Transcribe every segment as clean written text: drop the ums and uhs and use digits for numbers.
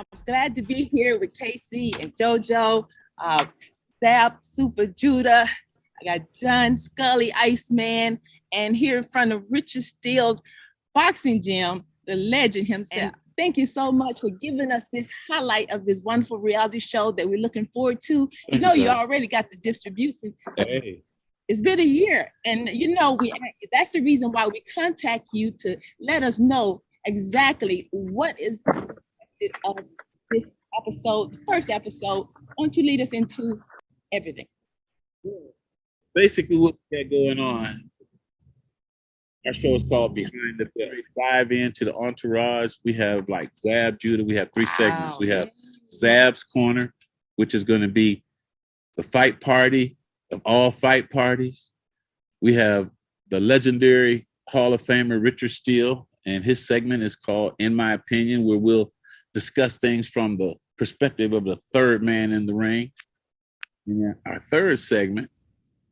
I'm glad to be here with Casey and JoJo, Zab Judah. I got John Scully, Iceman, and here in front of Richard Steele boxing gym, the legend himself. And thank you so much for giving us this highlight of this wonderful reality show that we're looking forward to. You know, you already got the distribution. Hey. It's been a year, and you know, that's the reason why we contact you to let us know exactly what is this episode, the first episode. Why don't you lead us into everything? Basically, what we got going on, our show is called Behind the Bell. Dive into the entourage. We have like Zab Judah. We have three segments. We have Zab's Corner, which is going to be the fight party of all fight parties. We have the legendary Hall of Famer Richard Steele, and his segment is called In My Opinion, where we'll discuss things from the perspective of the third man in the ring. And our third segment,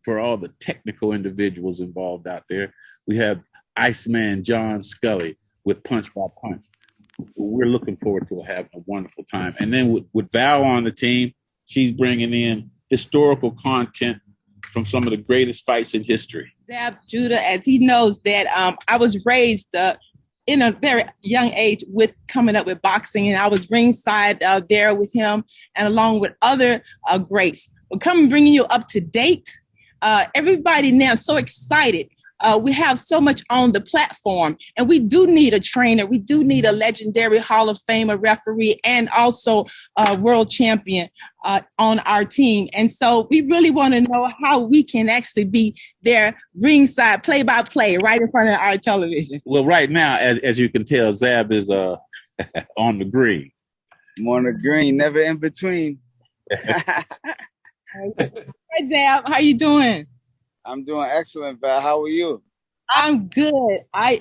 for all the technical individuals involved out there, we have ICEMAN John Scully with Punch by Punch. We're looking forward to having a wonderful time. And then with Val on the team, she's bringing in historical content from some of the greatest fights in history. Zab Judah, as he knows that I was raised in a very young age with coming up with boxing, and I was ringside there with him and along with other greats. We're bringing you up to date. Everybody now is so excited. We have so much on the platform, and we do need a trainer. We do need a legendary Hall of Famer referee and also a world champion on our team. And so we really want to know how we can actually be there ringside, play by play, right in front of our television. Well, right now, as you can tell, Zab is on the green. I'm on the green, never in between. Hi, Zab. How you doing? I'm doing excellent, Val. How are you? I'm good. I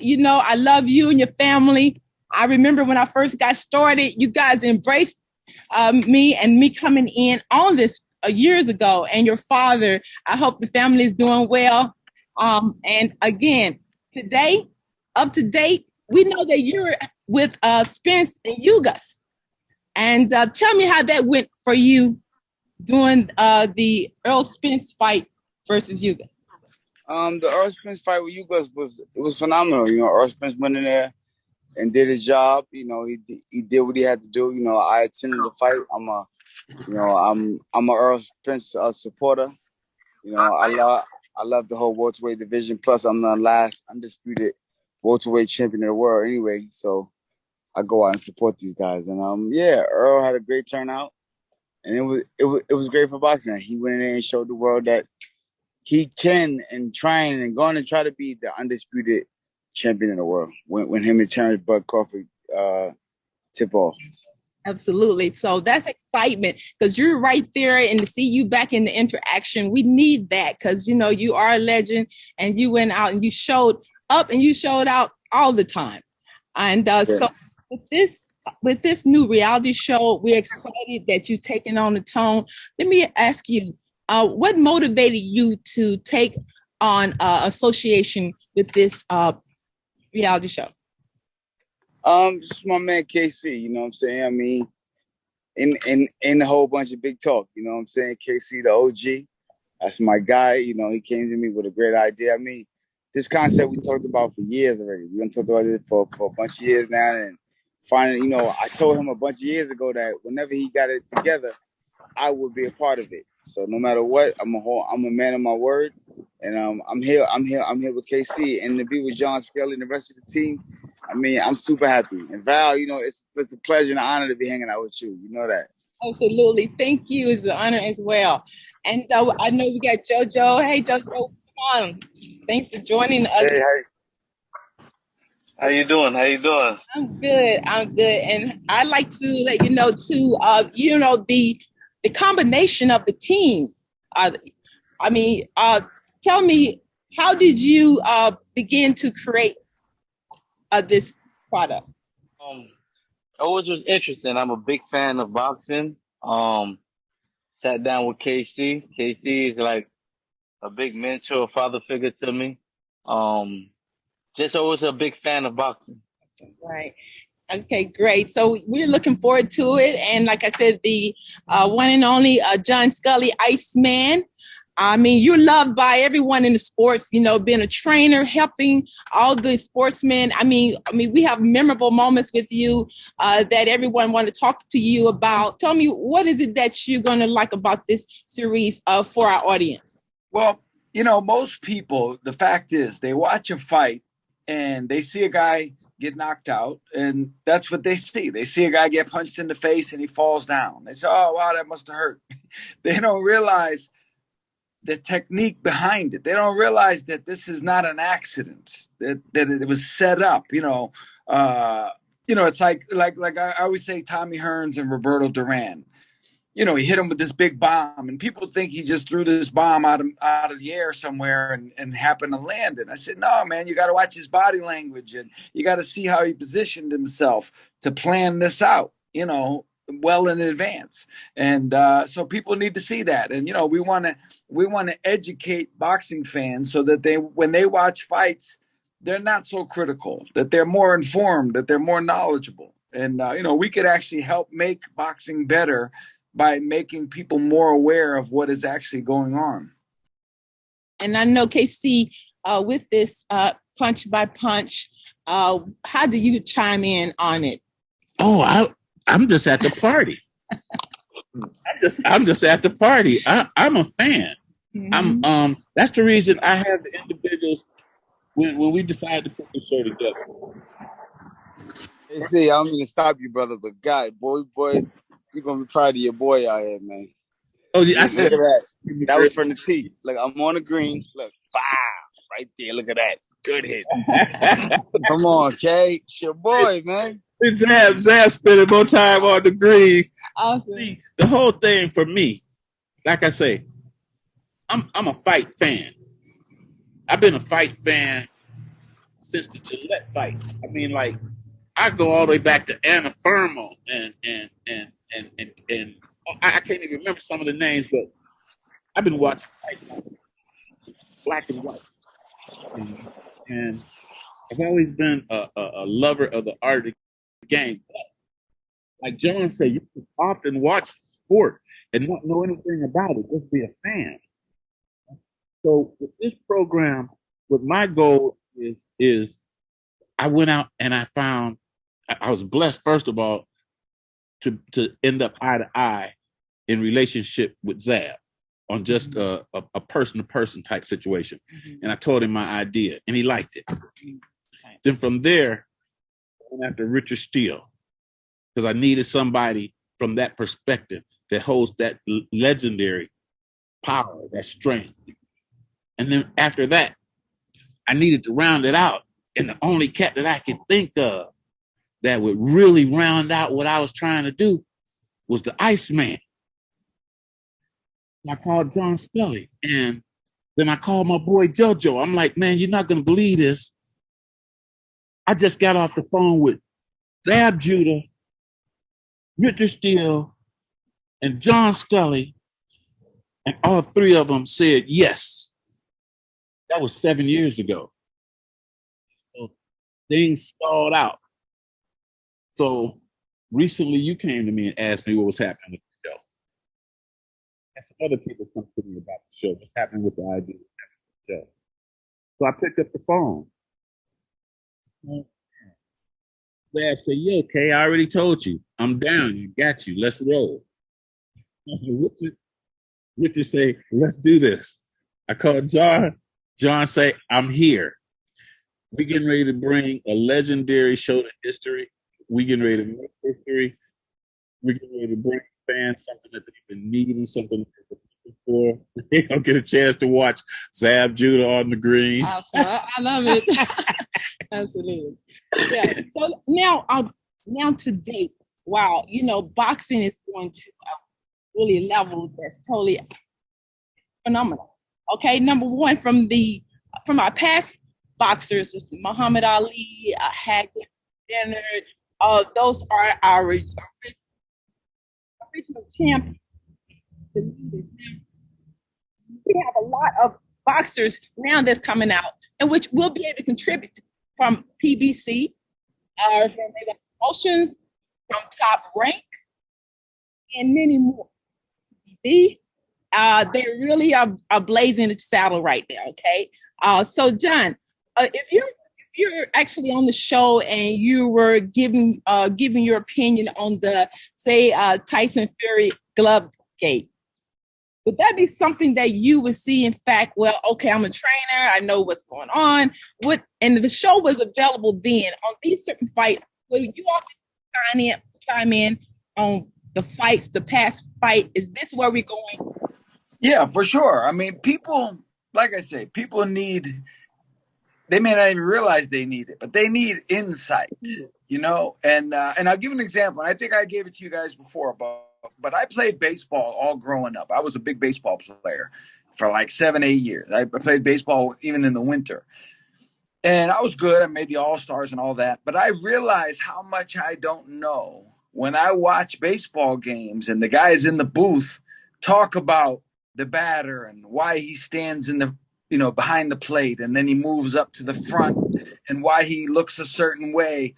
love you and your family. I remember when I first got started, you guys embraced me coming in on this years ago. And your father, I hope the family is doing well. And again, today, up to date, we know that you're with Spence and Ugas. And tell me how that went for you doing the Earl Spence fight versus Ugas. The Earl Spence fight with Ugas was phenomenal. You know, Earl Spence went in there and did his job. You know, he did what he had to do. You know, I attended the fight. I'm a Earl Spence supporter. You know, I love the whole welterweight division. Plus, I'm the last undisputed welterweight champion of the world anyway. So I go out and support these guys. And Earl had a great turnout, and it was great for boxing. He went in there and showed the world that he can and trying and going to try to be the undisputed champion in the world when him and Terrence Bud Crawford tip off. Absolutely. So that's excitement because you're right there, and to see you back in the interaction, we need that because, you know, you are a legend and you went out and you showed up and you showed out all the time. And so with this new reality show, we're excited that you're taking on the tone. Let me ask you, what motivated you to take on association with this reality show? Just my man KC, you know what I'm saying? I mean, in a whole bunch of big talk, you know what I'm saying? KC, the OG, that's my guy. You know, he came to me with a great idea. I mean, this concept we talked about for years already. We've been talking about it for a bunch of years now. And finally, you know, I told him a bunch of years ago that whenever he got it together, I would be a part of it. So no matter what, I'm a man of my word, and I'm here with KC, and to be with John Scully and the rest of the team. I mean, I'm super happy. And Val, you know, it's a pleasure and an honor to be hanging out with you. You know that. Absolutely, thank you. It's an honor as well. And I know we got JoJo. Hey, JoJo, come on. Thanks for joining us. Hey. How you doing? I'm good. And I'd like to let you know too. The combination of the team. Tell me, how did you begin to create this product? Always was interesting. I'm a big fan of boxing. Sat down with KC. KC is like a big mentor, father figure to me. Just always a big fan of boxing. Right. Okay, great. So we're looking forward to it. And like I said, the one and only John Scully, Iceman. I mean, you're loved by everyone in the sports, you know, being a trainer, helping all the sportsmen. I mean, we have memorable moments with you that everyone want to talk to you about. Tell me, what is it that you're going to like about this series for our audience? Well, you know, most people, the fact is they watch a fight and they see a guy get knocked out, and that's what they see. They see a guy get punched in the face and he falls down. They say, oh, wow, that must have hurt. They don't realize the technique behind it. They don't realize that this is not an accident, that it was set up, it's like I always say, Tommy Hearns and Roberto Duran. You know, he hit him with this big bomb, and people think he just threw this bomb out of the air somewhere and happened to land it. I said, no, man, you got to watch his body language, and you got to see how he positioned himself to plan this out, you know, well in advance. And so people need to see that. And, you know, we want to educate boxing fans so that when they watch fights, they're not so critical, that they're more informed, that they're more knowledgeable. And, we could actually help make boxing better by making people more aware of what is actually going on. And I know, KC, with this punch by punch, how do you chime in on it? Oh, I'm just at the party. I'm just at the party. I'm a fan. Mm-hmm. That's the reason I have the individuals when we decided to put the show together. Hey, see, I don't mean to stop you, brother, but boy, you're gonna be proud of your boy out here, man. Oh, yeah, I said that. That was from the tee. Look, I'm on the green. Look, wow, right there. Look at that. Good hit. Come on, Kay. It's your boy, man. Zab spending more time on the green. Awesome. See, the whole thing for me, like I say, I'm a fight fan. I've been a fight fan since the Gillette fights. I mean, like, I go all the way back to Anna Fermo and I can't even remember some of the names, but I've been watching fights black and white, and I've always been a lover of the art of the game. But like John said, you can often watch sport and not know anything about it, just be a fan. So with this program, what my goal is I went out and I found I was blessed, first of all, to end up eye to eye in relationship with Zab on just a person-to-person type situation. Mm-hmm. And I told him my idea, and he liked it. Mm-hmm. Then from there, I went after Richard Steele, because I needed somebody from that perspective that holds that legendary power, that strength. And then after that, I needed to round it out. And the only cat that I could think of that would really round out what I was trying to do was the Iceman. I called John Scully, and then I called my boy JoJo. I'm like, man, you're not going to believe this. I just got off the phone with Zab Judah, Richard Steele, and John Scully, and all three of them said yes. That was 7 years ago. So things stalled out. So recently you came to me and asked me what was happening with the show. And some other people come to me about the show, what's happening with the idea of the show. So I picked up the phone. Zab said, yeah, okay, I already told you. I'm down. You got you. Let's roll. Richard say, let's do this. I called John. John say, I'm here. We getting ready to bring a legendary show to history. We getting ready to make history. We getting ready to bring fans something that they've been needing, something that they've been looking for. They don't get a chance to watch Zab Judah on the green. Awesome. I love it. Absolutely. Yeah. So now to date, wow, boxing is going to a really level that's totally phenomenal. Okay, number one, from our past boxers, Muhammad Ali, Hagler, Leonard, those are our original champions. We have a lot of boxers now that's coming out, in which we'll be able to contribute from PBC, from promotions from Top Rank and many more. They really are blazing the saddle right there. Okay. So John, if you're actually on the show and you were giving your opinion on the Tyson Fury glove gate, would that be something that you would see? In fact, well, okay, I'm a trainer. I know what's going on. And the show was available then on these certain fights. Will you all chime in on the fights, the past fight? Is this where we're going? Yeah, for sure. I mean, people, like I say, people need. They may not even realize they need it, but they need insight, you know. And I'll give an example. I think I gave it to you guys before, but I played baseball all growing up. I was a big baseball player for like 7-8 years. I played baseball even in the winter, and I was good. I made the All-Stars and all that. But I realized how much I don't know when I watch baseball games and the guys in the booth talk about the batter and why he stands in the behind the plate, and then he moves up to the front, and why he looks a certain way.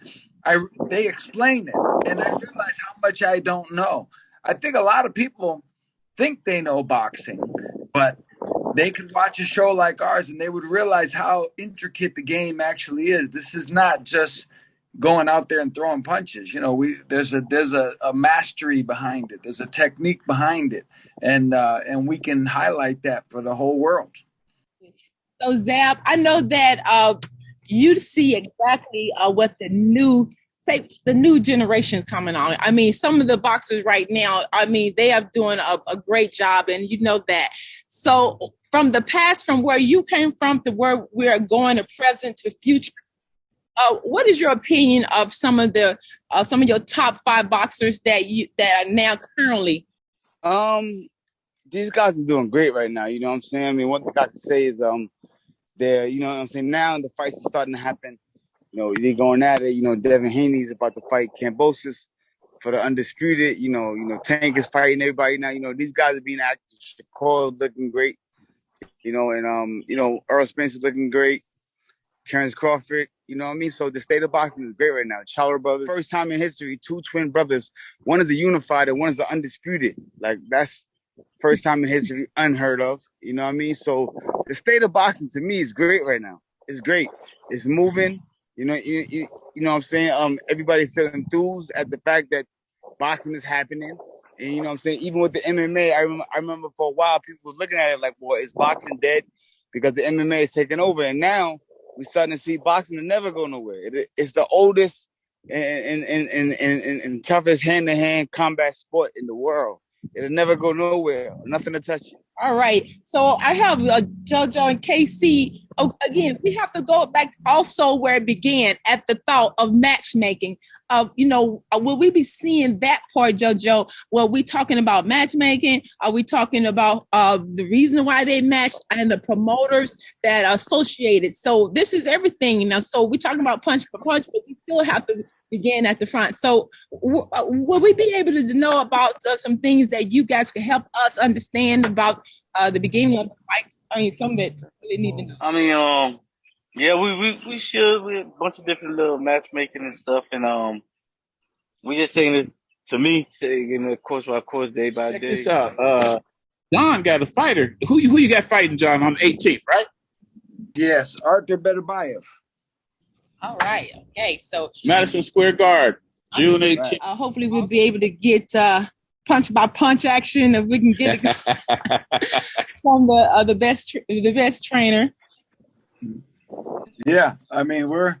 They explain it, and I realize how much I don't know. I think a lot of people think they know boxing, but they could watch a show like ours and they would realize how intricate the game actually is. This is not just going out there and throwing punches. There's a mastery behind it. There's a technique behind it, and we can highlight that for the whole world. So Zab, I know that you see exactly what the new generation is coming on. I mean, some of the boxers right now, I mean, they are doing a great job, and you know that. So from the past, from where you came from to where we are going, to present to future, what is your opinion of some of your top 5 boxers that are now currently? These guys are doing great right now. You know what I'm saying? I mean, one thing I can say is they're, you know what I'm saying, now the fights are starting to happen. They're going at it. Devin Haney's about to fight Kambosos for the Undisputed. Tank is fighting everybody now. These guys are being active. Shakur looking great. And Earl Spence is looking great. Terrence Crawford, you know what I mean? So the state of boxing is great right now. Chowder brothers, first time in history, 2 twin brothers. One is a unified and one is an undisputed. Like, that's first time in history, unheard of. You know what I mean? So the state of boxing to me is great right now. It's great. It's moving. You know what I'm saying? Everybody's still enthused at the fact that boxing is happening. And you know what I'm saying? Even with the MMA, I remember for a while people were looking at it like, well, is boxing dead? Because the MMA is taking over. And now we're starting to see boxing will never go nowhere. It's the oldest and toughest hand-to-hand combat sport in the world. It'll never go nowhere. Nothing to touch it. All right. So I have JoJo and KC. Oh, again, we have to go back also where it began, at the thought of matchmaking. Will we be seeing that part, JoJo? Well, we talking about matchmaking? Are we talking about the reason why they matched and the promoters that are associated? So this is everything, So we're talking about punch for punch, but we still have to begin at the front. So will we be able to know about some things that you guys can help us understand about the beginning of the fights? I mean, some that really need to know. I mean, yeah, we should. We have a bunch of different little matchmaking and stuff, and we just saying this to me, saying course by course, day by day. Check this out. John got a fighter. Who you got fighting, John, on the 18th, right? Yes, Arthur Beterbiev. All right. Okay. So Madison Square Garden, June 18th. Hopefully we'll be able to get punch by punch action, if we can get it from the best trainer. Yeah, I mean we're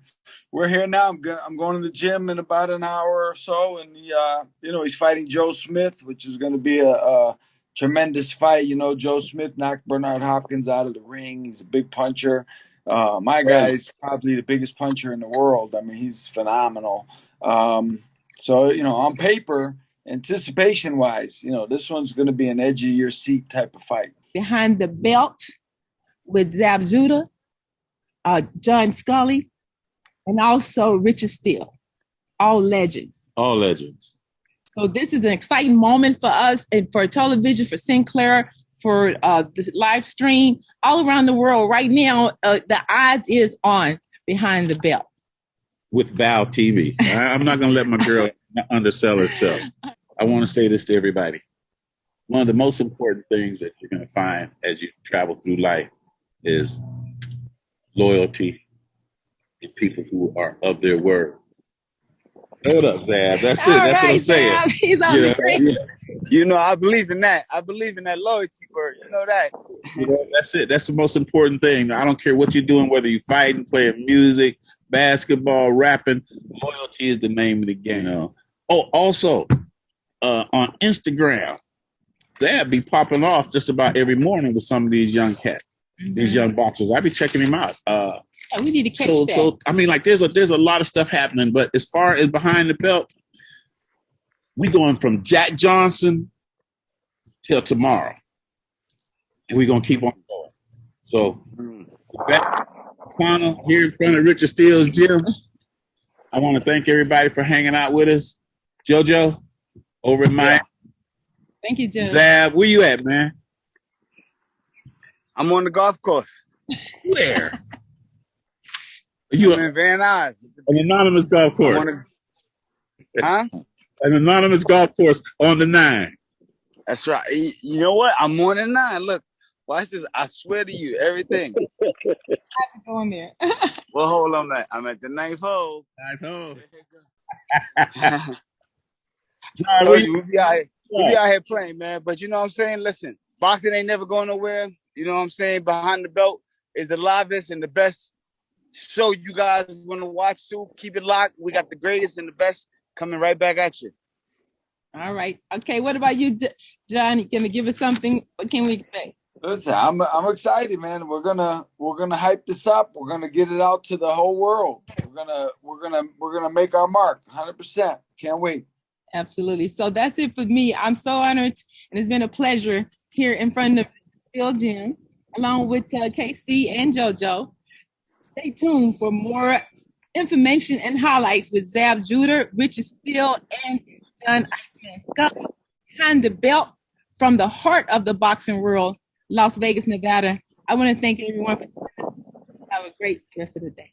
here now. I'm going to the gym in about an hour or so, and he's fighting Joe Smith, which is going to be a tremendous fight. Joe Smith knocked Bernard Hopkins out of the ring. He's a big puncher. My guy's probably the biggest puncher in the world. I mean, he's phenomenal. So, on paper, anticipation wise, this one's going to be an edge of your seat type of fight. Behind the belt with Zab Judah, John Scully, and also Richard Steele. All legends. All legends. So this is an exciting moment for us and for television, for Sinclair, for the live stream all around the world. Right now, the eyes is on Behind the Belt. with Val TV. I'm not going to let my girl undersell herself. I want to say this to everybody. One of the most important things that you're going to find as you travel through life is loyalty and people who are of their word. Hold up, Zab. That's it. That's what I'm saying. Zab, he's on the screen. You know, I believe in that. I believe in that loyalty word. You know that. That's it. That's the most important thing. I don't care what you're doing, whether you're fighting, playing music, basketball, rapping. Loyalty is the name of the game. Oh, also, on Instagram, Zab be popping off just about every morning with some of these young cats, these young boxers. I be checking him out. We need to catch that. So I mean, like, there's a lot of stuff happening, but as far as behind the belt, we going from Jack Johnson till tomorrow, and we're gonna keep on going. So, back here in front of Richard Steele's gym, I want to thank everybody for hanging out with us. JoJo, over at Mike. Thank you, Joe. Zab, where you at, man? I'm on the golf course. Where? I'm in Van Nuys. An anonymous golf course. Huh? An anonymous golf course on the 9. That's right. You know what? I'm on the 9. Look, watch this. I swear to you, everything. How's it going there? Well, hold on, man. I'm at the 9th hole. 9th hole. We be out here playing, man. But you know what I'm saying? Listen, boxing ain't never going nowhere. You know what I'm saying? Behind the belt is the livest and the best show you guys want to watch too. Keep it locked. We got the greatest and the best coming right back at you. All right. Okay. What about you, John? You gonna give us something? What can we expect? Listen, I'm excited, man. We're gonna hype this up. We're gonna get it out to the whole world. We're gonna make our mark. 100%. Can't wait. Absolutely. So that's it for me. I'm so honored, and it's been a pleasure here in front of Steele Gym, along with KC and JoJo. Stay tuned for more information and highlights with Zab Judah, Richard Steele, and John ICEMAN Scully. Behind the belt, from the heart of the boxing world, Las Vegas, Nevada. I want to thank everyone. Have a great rest of the day.